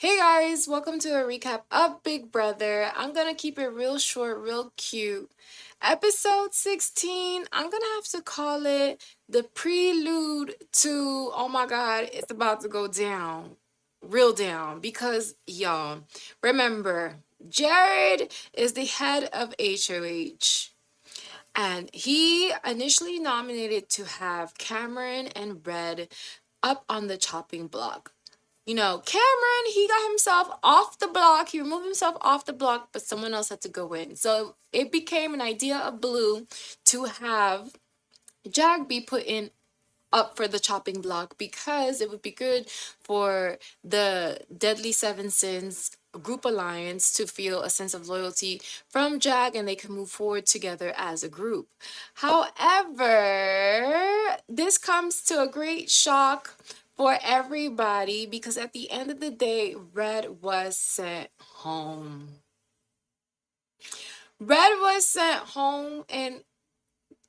Hey guys, welcome to a recap of Big Brother. I'm gonna keep it real short, real cute. Episode 16, I'm gonna have to call it the prelude to, oh my god, it's about to go down. Real down. Because, y'all, remember, Jared is the head of HOH. And he initially nominated to have Cameron and Red up on the chopping block. Cameron, he got himself off the block. He removed himself off the block, but someone else had to go in. So it became an idea of Blue to have Jag be put in up for the chopping block because it would be good for the Deadly Seven Sins group alliance to feel a sense of loyalty from Jag and they can move forward together as a group. However, this comes to a great shock for everybody because at the end of the day, Red was sent home. Red was sent home, and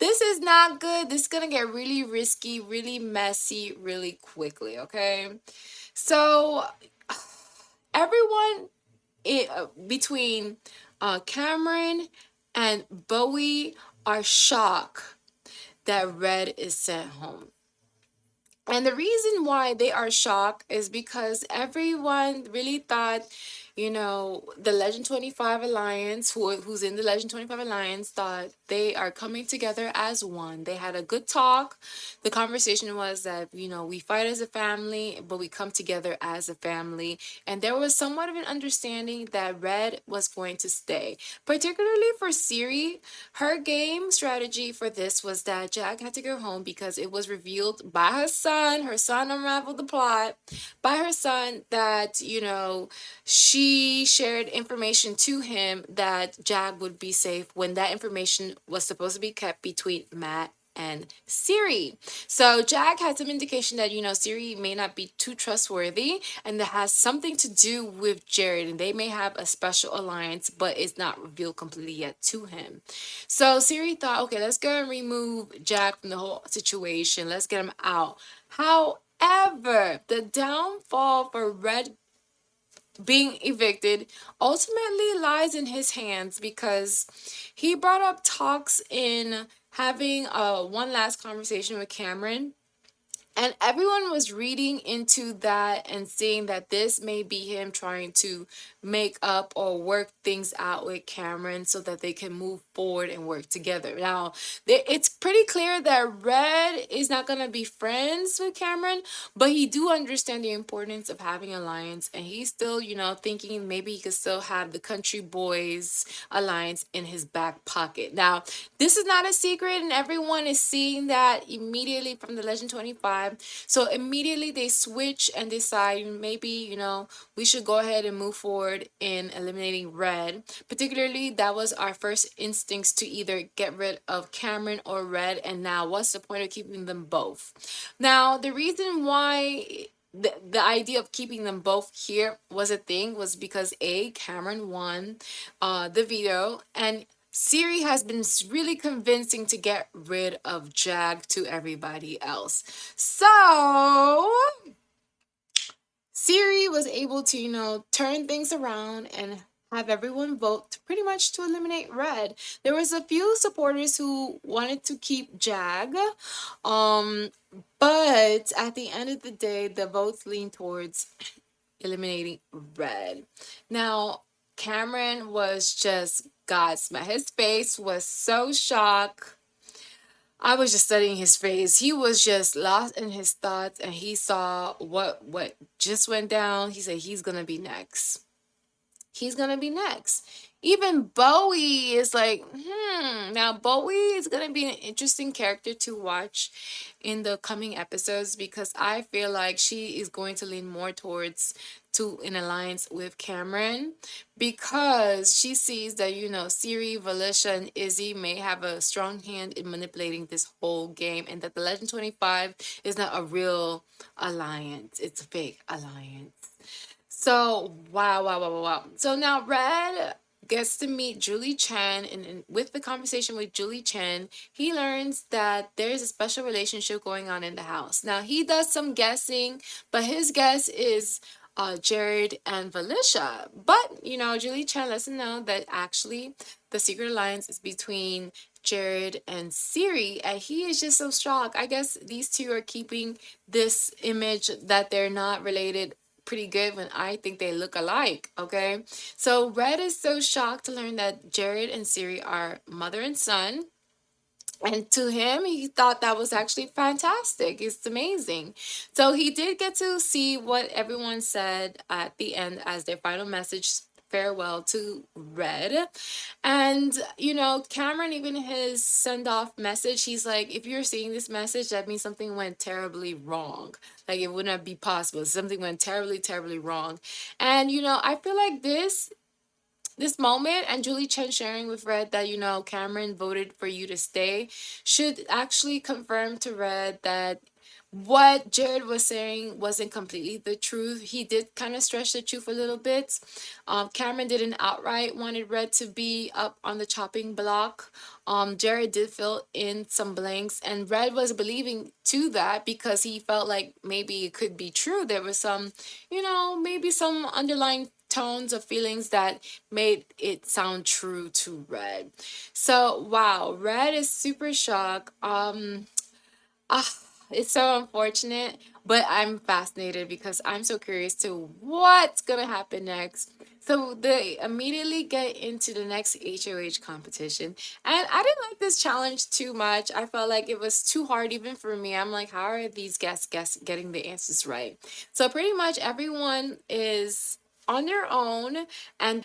this is not good. This is going to get really risky, really messy, really quickly, okay? So, everyone between Cameron and Bowie are shocked that Red is sent home. And the reason why they are shocked is because everyone really thought, the Legend 25 Alliance, who's in the Legend 25 Alliance, thought they are coming together as one. They had a good talk. The conversation was that, we fight as a family, but we come together as a family. And there was somewhat of an understanding that Red was going to stay. Particularly for Siri, her game strategy for this was that Jack had to go home because it was revealed by her son. Her son unraveled the plot by her son that, she shared information to him that Jag would be safe when that information was supposed to be kept between Matt and Siri. So Jack had some indication that, Siri may not be too trustworthy and that has something to do with Jared and they may have a special alliance, but it's not revealed completely yet to him. So Siri thought, okay, let's go and remove Jack from the whole situation. Let's get him out. However, the downfall for Red being evicted ultimately lies in his hands because he brought up talks in having a one last conversation with Cameron, and everyone was reading into that and seeing that this may be him trying to make up or work things out with Cameron so that they can move forward and work together. Now, it's pretty clear that Red is not going to be friends with Cameron, but he do understand the importance of having alliance, and he's still, thinking maybe he could still have the Country Boys alliance in his back pocket. Now, this is not a secret, and everyone is seeing that immediately from the Legend 25. So immediately they switch and decide maybe, we should go ahead and move forward in eliminating Red. Particularly, that was our first instincts to either get rid of Cameron or Red. And now, what's the point of keeping them both? Now, the reason why the idea of keeping them both here was a thing was because Cameron won the veto, and Siri has been really convincing to get rid of Jag to everybody else. So Siri was able to, turn things around and have everyone vote pretty much to eliminate Red. There was a few supporters who wanted to keep Jag, um, but at the end of the day, the votes lean towards eliminating Red. Now, Cameron was just Godsmack. His face was so shocked. I was just studying his face. He was just lost in his thoughts, and he saw what just went down. He said he's gonna be next. He's gonna be next. Even Bowie is like, Now Bowie is gonna be an interesting character to watch in the coming episodes because I feel like she is going to lean more towards to an alliance with Cameron because she sees that, Siri, Valicia, and Izzy may have a strong hand in manipulating this whole game and that the Legend 25 is not a real alliance. It's a fake alliance. So, wow, wow, wow, wow, wow. So now Red gets to meet Julie Chen, and with the conversation with Julie Chen, he learns that there's a special relationship going on in the house. Now, he does some guessing, but his guess is Jared and Felicia. But, Julie Chen lets them know that actually the secret alliance is between Jared and Siri, and he is just so shocked. I guess these two are keeping this image that they're not related pretty good when I think they look alike, okay? So Red is so shocked to learn that Jared and Siri are mother and son. And to him, he thought that was actually fantastic. It's amazing. So he did get to see what everyone said at the end as their final message farewell to Red. And, Cameron, even his send off message, he's like, if you're seeing this message, that means something went terribly wrong. Like, it would not be possible. Something went terribly, terribly wrong. And, I feel like this moment and Julie Chen sharing with Red that, Cameron voted for you to stay should actually confirm to Red that what Jared was saying wasn't completely the truth. He did kind of stretch the truth a little bit. Cameron didn't outright wanted Red to be up on the chopping block. Jared did fill in some blanks, and Red was believing to that because he felt like maybe it could be true. There was some, maybe some underlying tones of feelings that made it sound true to Red. So wow, Red is super shocked. Ah, it's so unfortunate, but I'm fascinated because I'm so curious to what's gonna happen next. So they immediately get into the next HOH competition, and I didn't like this challenge too much. I felt like it was too hard even for me. I'm like, how are these guests getting the answers right? So pretty much everyone is on their own, and